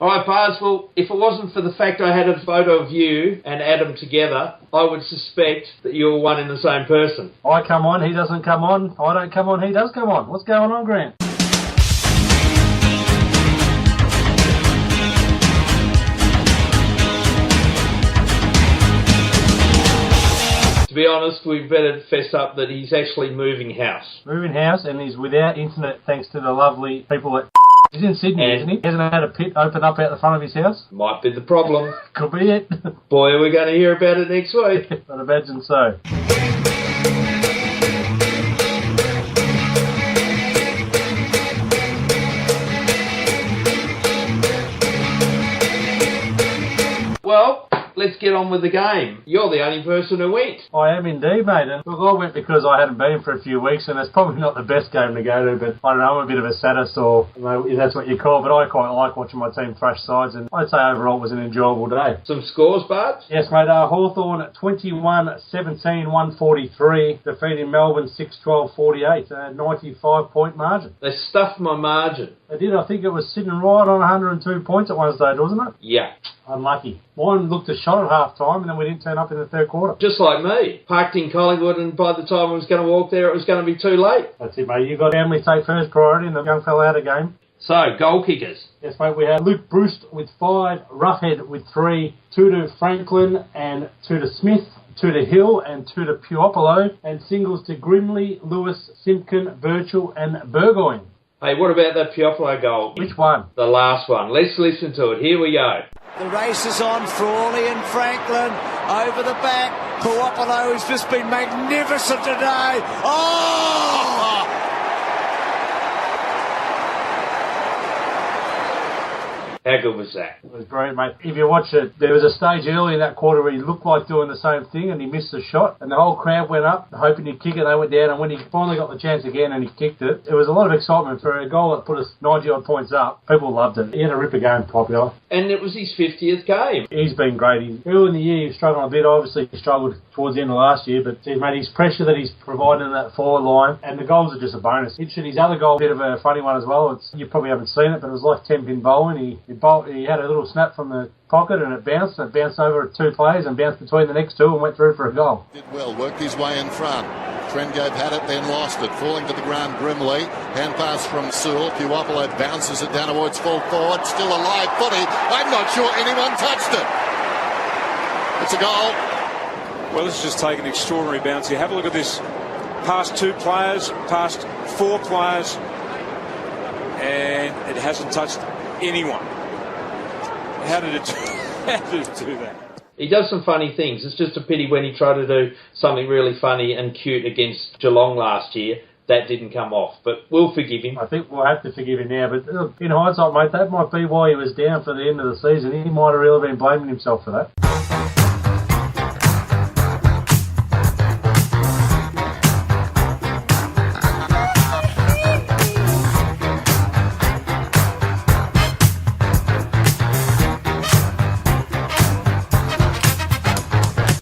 All right, Bards, well, if it wasn't for the fact I had a photo of you and Adam together, I would suspect that you were one and the same person. I come on, he doesn't come on. I don't come on, he does come on. What's going on, Grant? To be honest, we better fess up that he's actually moving house. Moving house, and he's without internet thanks to the lovely people at... He's in Sydney, isn't he? He hasn't had a pit open up out the front of his house. Might be the problem. Could be it. Boy, are we going to hear about it next week. I'd imagine so. Well, let's get on with the game. You're the only person who went. I am indeed, mate. And look, I went because I hadn't been for a few weeks, and it's probably not the best game to go to, but I don't know, I'm a bit of a sadist, or if that's what you call it, but I quite like watching my team thrash sides, and I'd say overall it was an enjoyable day. Some scores, Bards? Yes, mate. Hawthorn 21-17, 143, defeating Melbourne 6-12-48, a 95-point margin. They stuffed my margin. They did. I think it was sitting right on 102 points at one stage, wasn't it? Yeah. Unlucky. Mine looked a shot at half time, and then we didn't turn up in the third quarter. Just like me. Parked in Collingwood, and by the time I was going to walk there, it was going to be too late. That's it, mate. You've got family take first priority, and the young fella had a game. So, goal kickers. Yes, mate. We had Luke Bruce with 5, Roughhead with 3, 2 to Franklin, and 2 to Smith, 2 to Hill, and 2 to Puopolo, and singles to Grimley, Lewis, Simpkin, Birchall, and Burgoyne. Hey, what about that Puopolo goal? Which one? The last one. Let's listen to it. Here we go. The race is on. Frawley and Franklin over the back. Puopolo has just been magnificent today. Oh! How good was that? It was great, mate. If you watch it, there was a stage early in that quarter where he looked like doing the same thing and he missed the shot, and the whole crowd went up hoping he'd kick it. They went down, and when he finally got the chance again and he kicked it, it was a lot of excitement for a goal that put us 90-odd points up. People loved it. He had a ripper game, Popular. And it was his 50th game. He's been great. Early in the year, he was struggling a bit. Obviously, he struggled towards the end of last year, but mate, his pressure that he's providing in that forward line, and the goals are just a bonus. His other goal, a bit of a funny one as well. You probably haven't seen it, but it was like 10-pin bowling. He had a little snap from the pocket, and it bounced over at 2 players and bounced between the next 2 and went through for a goal. Did well, worked his way in front. Trengove had it, then lost it. Falling to the ground grimly. Hand pass from Sewell. Puopolo bounces it down towards full forward. Still a live footy. I'm not sure anyone touched it. It's a goal. Well, this has just taken an extraordinary bounce here. Have a look at this. Past 2 players, past 4 players, and it hasn't touched anyone. How did it do that? He does some funny things. It's just a pity when he tried to do something really funny and cute against Geelong last year, that didn't come off. But we'll forgive him. I think we'll have to forgive him now. But in hindsight, mate, that might be why he was down for the end of the season. He might have really been blaming himself for that.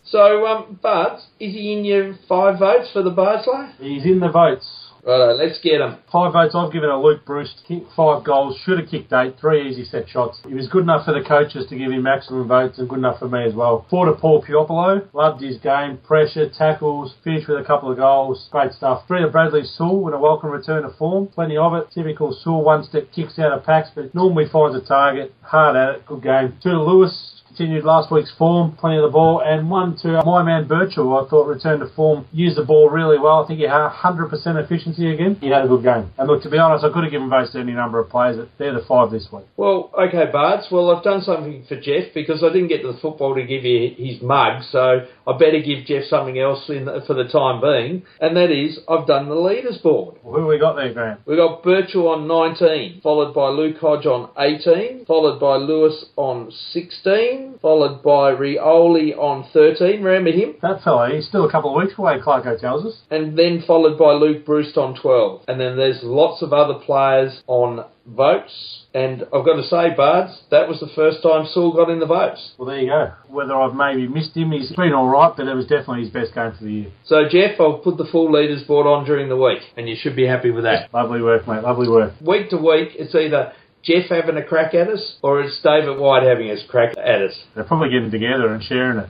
So, Bards, is he in your 5 votes for the Bardslayer? He's in the votes. Righto, let's get him. 5 votes I've given a Luke Bruce. Kicked 5 goals, should have kicked 8, 3 easy set shots. He was good enough for the coaches to give him maximum votes, and good enough for me as well. 4 to Paul Puopolo. Loved his game. Pressure, tackles, finished with a couple of goals. Great stuff. 3 to Bradley Sewell with a welcome return to form. Plenty of it. Typical Sewell one-step kicks out of packs, but normally finds a target. Hard at it. Good game. 2 to Lewis. Continued last week's form, plenty of the ball, and 1 to my man Birchall, I thought returned to form, used the ball really well. I think he had 100% efficiency again. He had a good game. And look, to be honest, I could have given votes to any number of players, but they're the 5 this week. Well, okay, Bards. Well, I've done something for Jeff because I didn't get to the football to give you his mug, so I better give Jeff something else for the time being, and that is I've done the leaders board. Well, who we got there, Graham? We got Birchall on 19, followed by Luke Hodge on 18, followed by Lewis on 16, followed by Rioli on 13. Remember him? That fella, he's still a couple of weeks away, Clarko tells us. And then followed by Luke Bruce on 12. And then there's lots of other players on votes. And I've got to say, Bards, that was the first time Sewell got in the votes. Well, there you go. Whether I've maybe missed him, he's been all right, but it was definitely his best game for the year. So, Jeff, I'll put the full leaders board on during the week, and you should be happy with that. Lovely work, mate. Lovely work. Week to week, it's either Jeff having a crack at us, or is David White having a crack at us? They're probably getting together and sharing it.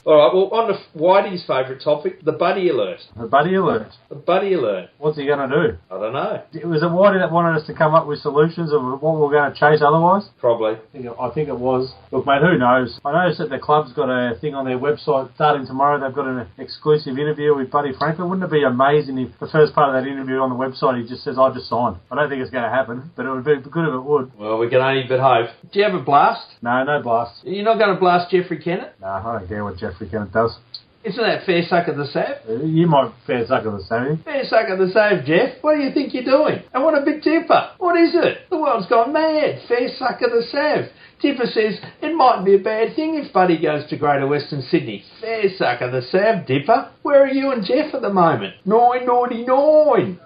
All right, well, on the Whitey's favourite topic, the Buddy Alert. The Buddy Alert. The Buddy Alert. What's he going to do? I don't know. Was it Whitey that wanted us to come up with solutions of what we were going to chase otherwise? Probably. I think it was. Look, mate, who knows? I noticed that the club's got a thing on their website starting tomorrow. They've got an exclusive interview with Buddy Franklin. Wouldn't it be amazing if the first part of that interview on the website he just says, I just signed? I don't think it's going to happen, but it would be good if it would. Well, we can only but hope. Do you have a blast? No blast. You're not going to blast Jeffrey Kennett? No, I don't care what Jeffrey Kennett does. Isn't that fair suck of the sav? You might fair suck of the sav. Fair suck of the sav, Jeff. What do you think you're doing? And what a big tipper. What is it? The world's gone mad. Fair suck of the sav. Tipper says it mightn't be a bad thing if Buddy goes to Greater Western Sydney. Fair suck of the sav, Dipper. Where are you and Jeff at the moment? 999.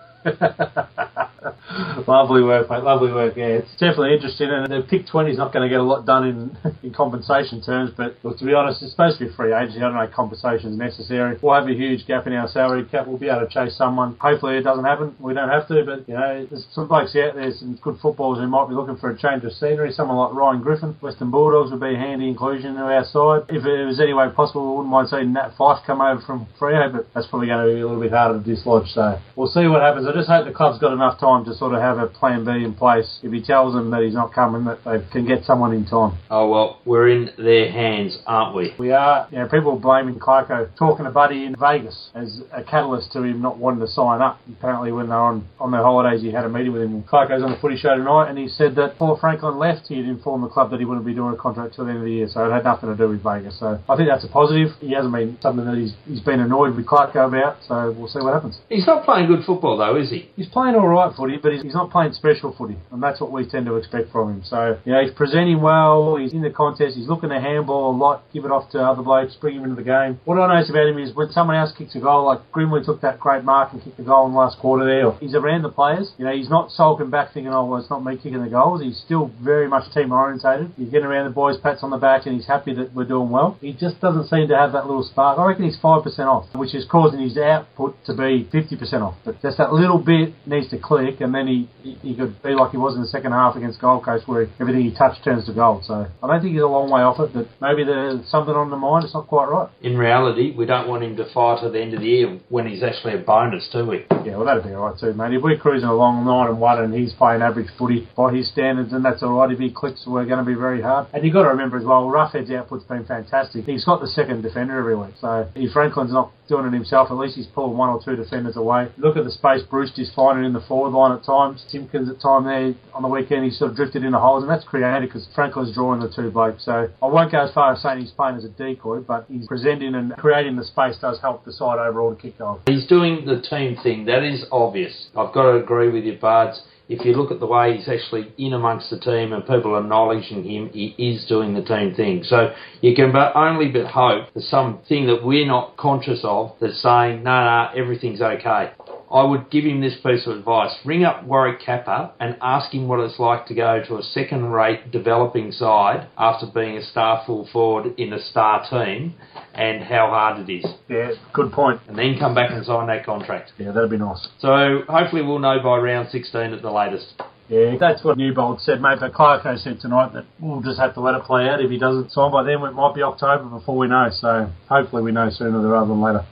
Lovely work, mate. Lovely work. Yeah, it's definitely interesting. And the pick 20 is not going to get a lot done in compensation terms. But look, to be honest, it's supposed to be free agency. I don't know if compensation is necessary. We'll have a huge gap in our salary cap. We'll be able to chase someone. Hopefully, it doesn't happen. We don't have to. But you know, there's some blokes out there, some good footballers who might be looking for a change of scenery. Someone like Ryan Griffin, Western Bulldogs would be a handy inclusion to our side. If it was any way possible, we wouldn't mind seeing Nat Fife come over from Freo, but that's probably going to be a little bit harder to dislodge. So we'll see what happens. I just hope the club's got enough time to sort of have a plan B in place. If he tells them that he's not coming, that they can get someone in time. Oh, well, we're in their hands, aren't we? We are. You know, people are blaming Clarko talking to Buddy in Vegas as a catalyst to him not wanting to sign up. Apparently when they were on their holidays, he had a meeting with him. Clarko's on the footy show tonight, and he said that before Franklin left, he had informed the club that he wouldn't be doing a contract till the end of the year, so it had nothing to do with Vegas. So I think that's a positive. He hasn't been something that he's been annoyed with Clarko about, so we'll see what happens. He's not playing good football, though, is he? He's playing all right footy, but he's not playing special footy, and that's what we tend to expect from him. So, you know, he's presenting well, he's in the contest, he's looking to handball a lot, give it off to other blokes, bring him into the game. What I notice about him is when someone else kicks a goal, like Grimley took that great mark and kicked the goal in the last quarter there, he's around the players. You know, he's not sulking back thinking, oh, well, it's not me kicking the goals. He's still very much team-orientated. He's getting around the boys, pats on the back, and he's happy that we're doing well. He just doesn't seem to have that little spark. I reckon he's 5% off, which is causing his output to be 50% off. But just that little bit needs to click, and then he could be like he was in the second half against Gold Coast, where everything he touched turns to gold. So I don't think he's a long way off it, but maybe there's something on the mind. It's not quite right. In reality, we don't want him to fight at the end of the year when he's actually a bonus, do we? Yeah, well, that'd be all right too, mate. If we're cruising along 9-1 and he's playing average footy by his standards, then that's all right. If he clicks, we're going to be very hard. And you've got to remember as well, Roughhead's output's been fantastic. He's got the second defender every week. So if Franklin's not doing it himself, at least he's pulling one or two defenders away. Look at the space Brewster's finding in the forward line at times. Simpkins at time there on the weekend, he sort of drifted into holes, and that's created because Franklin's drawing the two blokes. So I won't go as far as saying he's playing as a decoy, but he's presenting and creating the space does help the side overall to kick goals. He's doing the team thing. That is obvious. I've got to agree with you, Bards. If you look at the way he's actually in amongst the team and people acknowledging him, he is doing the team thing. So you can only but hope there's something that we're not conscious of that's saying, no, everything's okay. I would give him this piece of advice. Ring up Warwick Kappa and ask him what it's like to go to a second-rate developing side after being a star full forward in a star team and how hard it is. Yeah, good point. And then come back and sign that contract. Yeah, that'd be nice. So hopefully we'll know by round 16 at the latest. Yeah, that's what Newbold said, mate. But Clarko said tonight that we'll just have to let it play out. If he doesn't sign by then, it might be October before we know. So hopefully we know sooner rather than later.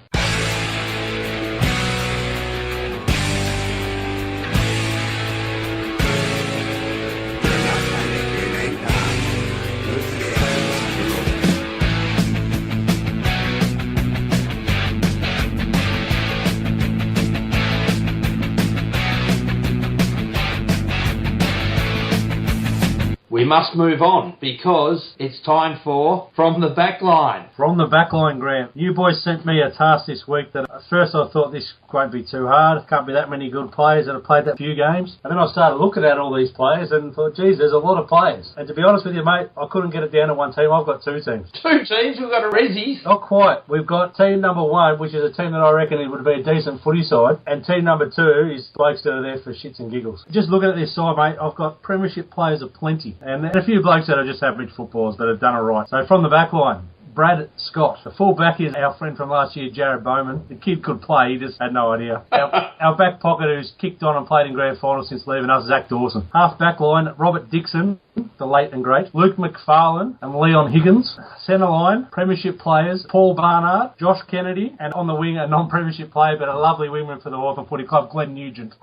We we must move on because it's time for From the Backline. From the Backline, Grant. You boys sent me a task this week that at first I thought this won't be too hard. Can't be that many good players that have played that few games. And then I started looking at all these players and thought, geez, there's a lot of players. And to be honest with you, mate, I couldn't get it down to one team. I've got two teams. Two teams? We've got a Rezzies. Not quite. We've got team number one, which is a team that I reckon it would be a decent footy side. And team number two is blokes that are there for shits and giggles. Just looking at this side, mate, I've got premiership players aplenty. And a few blokes that are just average footballers that have done it right. So from the back line, Brad Scott. The full-back is our friend from last year, Jared Bowman. The kid could play, he just had no idea. Our back pocket, who's kicked on and played in grand final since leaving us, Zach Dawson. Half-back line, Robert Dixon, the late and great, Luke McFarlane and Leon Higgins. Centre line, premiership players, Paul Barnard, Josh Kennedy, and on the wing, a non-premiership player, but a lovely wingman for the Hawthorn Footy Club, Glenn Nugent.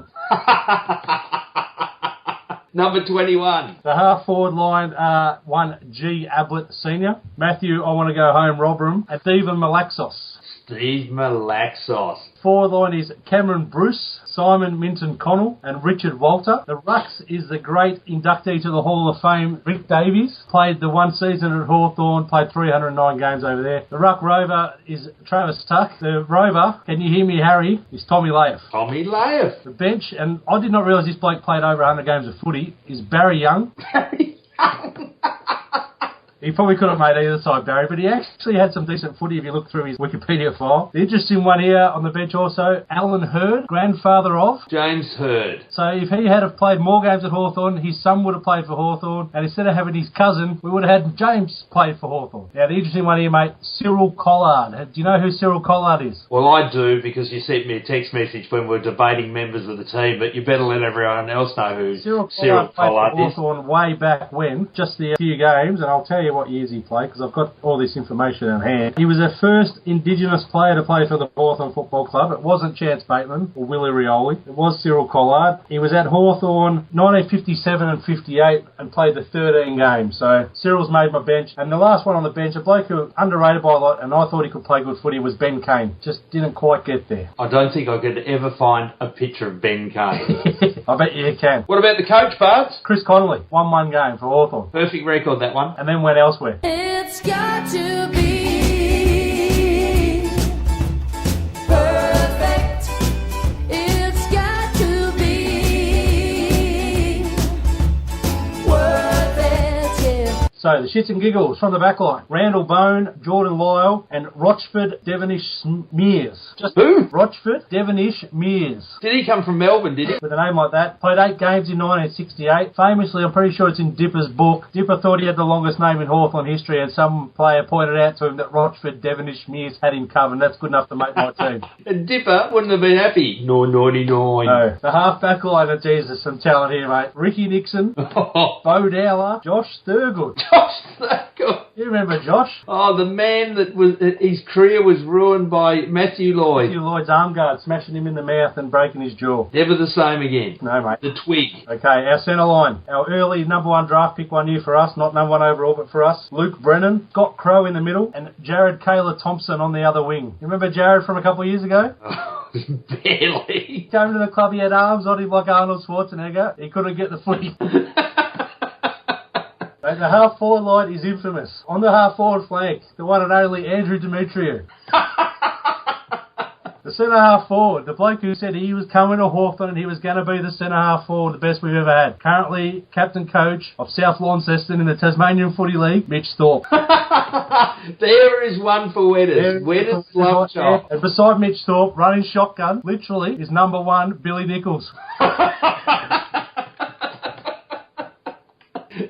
Number 21. The half-forward line are one G. Ablett Sr., Matthew I Want to Go Home Robram, and Stephen Malaxos. Steve Malaxos. Forward line is Cameron Bruce, Simon Minton Connell, and Richard Walter. The Rucks is the great inductee to the Hall of Fame, Rick Davies. Played the one season at Hawthorn, played 309 games over there. The Ruck Rover is Travis Tuck. The Rover, can you hear me, Harry, is Tommy Laeth. Tommy Laeth. The bench, and I did not realise this bloke played over 100 games of footy, is Barry Young. Barry Young. He probably could have made either side, Barry, but he actually had some decent footy if you look through his Wikipedia file. The interesting one here on the bench also, Alan Hurd, grandfather of James Hurd. So if he had have played more games at Hawthorn, his son would have played for Hawthorn, and instead of having his cousin, we would have had James play for Hawthorn. Now, the interesting one here, mate, Cyril Collard. Do you know who Cyril Collard is? Well, I do, because you sent me a text message when we were debating members of the team, but you better let everyone else know who Cyril Collard played is. for Hawthorn way back when, just the few games, and I'll tell you what years he played, because I've got all this information in hand. He was the first Indigenous player to play for the Hawthorn Football Club. It wasn't Chance Bateman or Willie Rioli. It was Cyril Collard. He was at Hawthorn 1957 and 58 and played the 13 games. So Cyril's made my bench. And the last one on the bench, a bloke who was underrated by a lot, and I thought he could play good footy, was Ben Kane. Just didn't quite get there. I don't think I could ever find a picture of Ben Kane. I bet you can. What about the coach, Bards? Chris Connolly won one game for Hawthorn. Perfect record, that one. And then went elsewhere. It's got to be perfect. It's got to be worth it, yeah. So, the shits and giggles from the back line. Randall Bone, Jordan Lyle, and Rochford Devonish Mears. Just Who? Rochford Devonish Mears. Did he come from Melbourne, did he? With a name like that. Played 8 games in 1968. Famously, I'm pretty sure it's in Dipper's book. Dipper thought he had the longest name in Hawthorn history, and some player pointed out to him that Rochford Devonish Mears had him covered. That's good enough to make my team. And Dipper wouldn't have been happy. No, naughty, no. No. The half-back line of Jesus, some talent here, mate. Ricky Nixon, Bo Dowler, Josh Thurgood. Josh Thurgood. You remember Josh? Oh, the man that was his career was ruined by Matthew Lloyd. Matthew Lloyd's arm guard, smashing him in the mouth and breaking his jaw. Never the same again. No, mate. The twig. Okay, our centre line. Our early number 1 draft pick one year for us, not number 1 overall, but for us. Luke Brennan, Scott Crow in the middle, and Jared Kayla Thompson on the other wing. You remember Jared from a couple of years ago? Barely. He came to the club, he had arms on him like Arnold Schwarzenegger. He couldn't get the footy. The half-forward line is infamous. On the half-forward flank, the one and only Andrew Demetriou. The centre-half forward, the bloke who said he was coming to Hawthorn and he was going to be the centre-half forward, the best we've ever had. Currently, captain coach of South Launceston in the Tasmanian Footy League, Mitch Thorpe. There is one for Wetters. Wetters love chop. And beside Mitch Thorpe, running shotgun, literally, is number 1, Billy Nichols.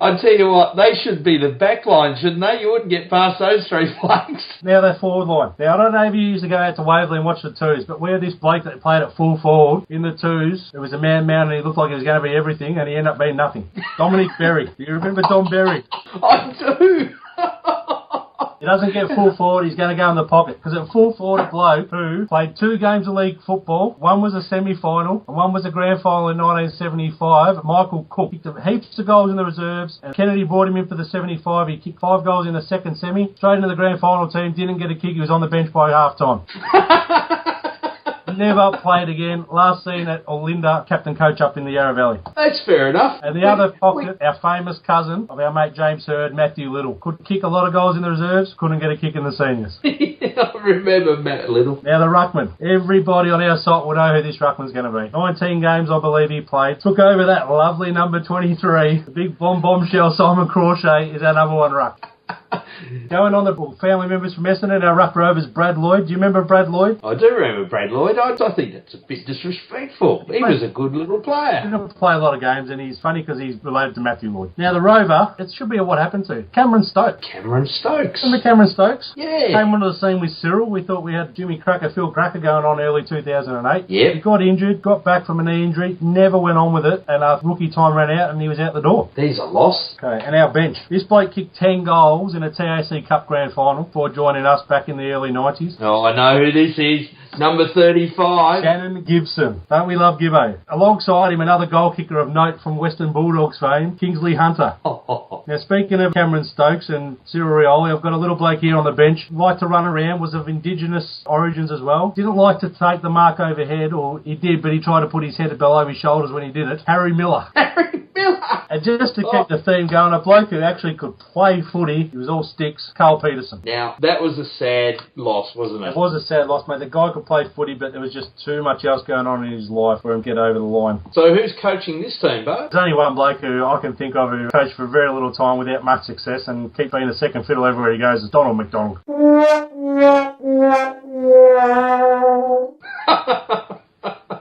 I tell you what, they should be the back line, shouldn't they? You wouldn't get past those 3 flanks. Now they're forward line. Now, I don't know if you used to go out to Waverley and watch the twos, but we had this bloke that played at full forward in the twos. It was a man and he looked like he was going to be everything, and he ended up being nothing. Dominic Berry. Do you remember Dom Berry? I do. He doesn't get full forward, he's going to go in the pocket. Because at full forward, a bloke who played 2 games of league football, one was a semi-final, and one was a grand final in 1975. Michael Cook kicked heaps of goals in the reserves, and Kennedy brought him in for the 75. He kicked 5 goals in the second semi, straight into the grand final team, didn't get a kick, he was on the bench by half-time. Never played again. Last seen at Olinda, captain coach up in the Yarra Valley. That's fair enough. And the other pocket, our famous cousin of our mate James Hurd, Matthew Little, could kick a lot of goals in the reserves, couldn't get a kick in the seniors. I remember Matt Little. Now the ruckman. Everybody on our site will know who this ruckman's going to be. 19 games, I believe he played. Took over that lovely number 23. The big bombshell Simon Crawshay is our number one ruck. Going on the family members from Essendon, our ruck rovers, Brad Lloyd. Do you remember Brad Lloyd? I do remember Brad Lloyd. I think that's a bit disrespectful. He was a good little player. He didn't play a lot of games, and he's funny because he's related to Matthew Lloyd. Now the rover, it should be a what happened to Cameron Stokes. Cameron Stokes. Remember Cameron Stokes? Yeah. Came onto the scene with Cyril. We thought we had Jimmy Cracker, Phil Cracker going on early 2008. Yep. He got injured, got back from a knee injury, never went on with it, and our rookie time ran out, and he was out the door. There's a loss. Okay, and our bench. This bloke kicked 10 goals in a TAC Cup Grand Final before joining us back in the early 90s. Oh, I know who this is. Number 35. Shannon Gibson. Don't we love Gibbo? Alongside him, another goal kicker of note from Western Bulldogs fame, Kingsley Hunter. Now, speaking of Cameron Stokes and Cyril Rioli, I've got a little bloke here on the bench. Liked to run around, was of Indigenous origins as well. Didn't like to take the mark overhead, or he did, but he tried to put his head below his shoulders when he did it. Harry Miller. Harry Miller. And just to keep the theme going, a bloke who actually could play footy, he was all sticks, Carl Peterson. Now, that was a sad loss, wasn't it? It was a sad loss, mate. The guy could play footy, but there was just too much else going on in his life for him to get over the line. So who's coaching this team, Bo? There's only one bloke who I can think of who coached for very little time without much success and keep being a second fiddle everywhere he goes. It's Donald McDonald.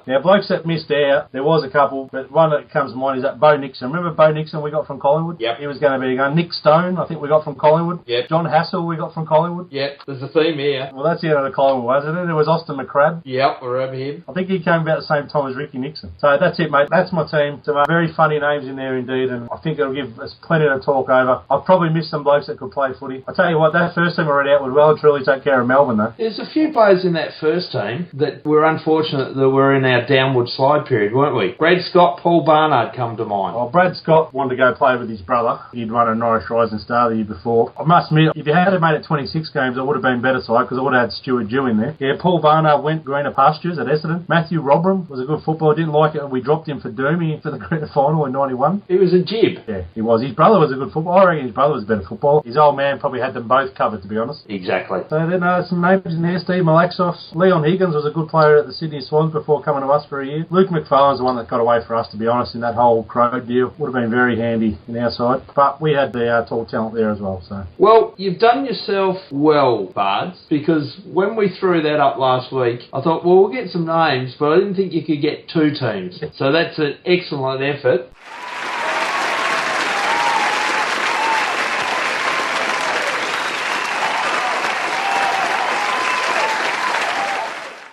Now, blokes that missed out, there was a couple, but one that comes to mind is that Bo Nixon. Remember Bo Nixon we got from Collingwood? Yep. He was going to be going. Nick Stone, I think we got from Collingwood. Yep. John Hassel we got from Collingwood. Yep, there's a theme here. Well, that's the end of the Collingwood, wasn't it? There was Austin McCrabb. Yep, we're over him. I think he came about the same time as Ricky Nixon. So that's it, mate. That's my team. Some very funny names in there indeed, and I think it'll give us plenty to talk over. I've probably missed some blokes that could play footy. I tell you what, that first team I read out would well and truly take care of Melbourne, though. There's a few players in that first team that were unfortunate that were in our downward slide period, weren't we? Brad Scott, Paul Barnard come to mind. Well, Brad Scott wanted to go play with his brother. He'd won a Norris Rising Star the year before. I must admit, if you had made it 26 games, I would have been better side because I would have had Stuart Dew in there. Yeah, Paul Barnard went greener pastures at Essendon. Matthew Robram was a good footballer. Didn't like it. We dropped him for Doomy for the grand final in 91. He was a jib. Yeah, he was. His brother was a good footballer. I reckon his brother was a better footballer. His old man probably had them both covered, to be honest. Exactly. So then some names in there. Steve Malaxos. Leon Higgins was a good player at the Sydney Swans before coming to us for a year. Luke McFarlane's the one that got away for us, to be honest, in that whole Crow deal. Would have been very handy in our side. But we had the tall talent there as well. So. Well, you've done yourself well, Bards, because when we threw that up last week, I thought, well, we'll get some names, but I didn't think you could get two teams. So that's an excellent effort.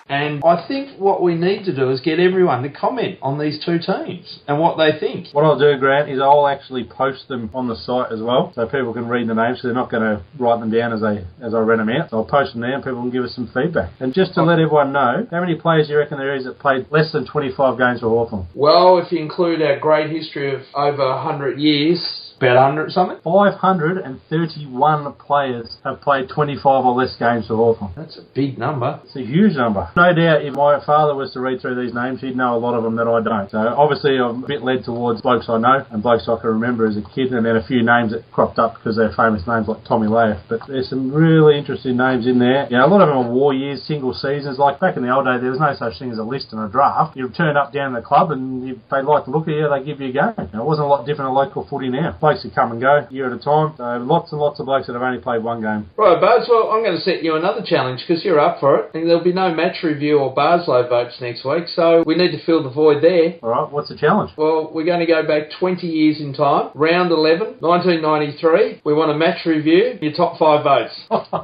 And I think what we need to do is get everyone to comment on these two teams and what they think. What I'll do, Grant, is I'll actually post them on the site as well, so people can read the names. So they're not going to write them down as I read them out. So I'll post them there, and people can give us some feedback. And just to let everyone know, how many players do you reckon there is that played less than 25 games for Hawthorn? Well, if you include our great history of over 100 years. About 100 something? 531 players have played 25 or less games for Hawthorn. That's a big number. It's a huge number. No doubt if my father was to read through these names, he'd know a lot of them that I don't. So obviously I'm a bit led towards blokes I know and blokes I can remember as a kid, and then a few names that cropped up because they're famous names like Tommy Lath. But there's some really interesting names in there. You know, a lot of them are war years, single seasons. Like back in the old days, there was no such thing as a list and a draft. You turn up down the club, and if they like the look of you, they give you a game. You know, it wasn't a lot different in local footy now. Blokes who come and go year at a time. So lots and lots of blokes that have only played one game. Right, Bards, well, I'm going to set you another challenge because you're up for it. And there'll be no match review or Barslow votes next week, so we need to fill the void there. All right, what's the challenge? Well, we're going to go back 20 years in time. Round 11, 1993. We want a match review. Your top 5 votes.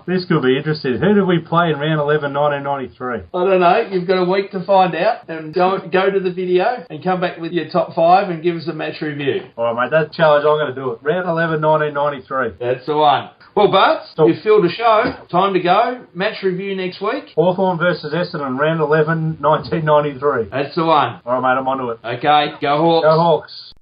This could be interesting. Who did we play in round 11, 1993? I don't know. You've got a week to find out. And go to the video and come back with your top 5 and give us a match review. All right, mate, that's a challenge. I'm going to do it. Round 11, 1993. That's the one. Well, Bards, you've filled a show. Time to go. Match review next week. Hawthorn versus Essendon, round 11, 1993. That's the one. All right, mate, I'm onto it. Okay, go Hawks. Go Hawks.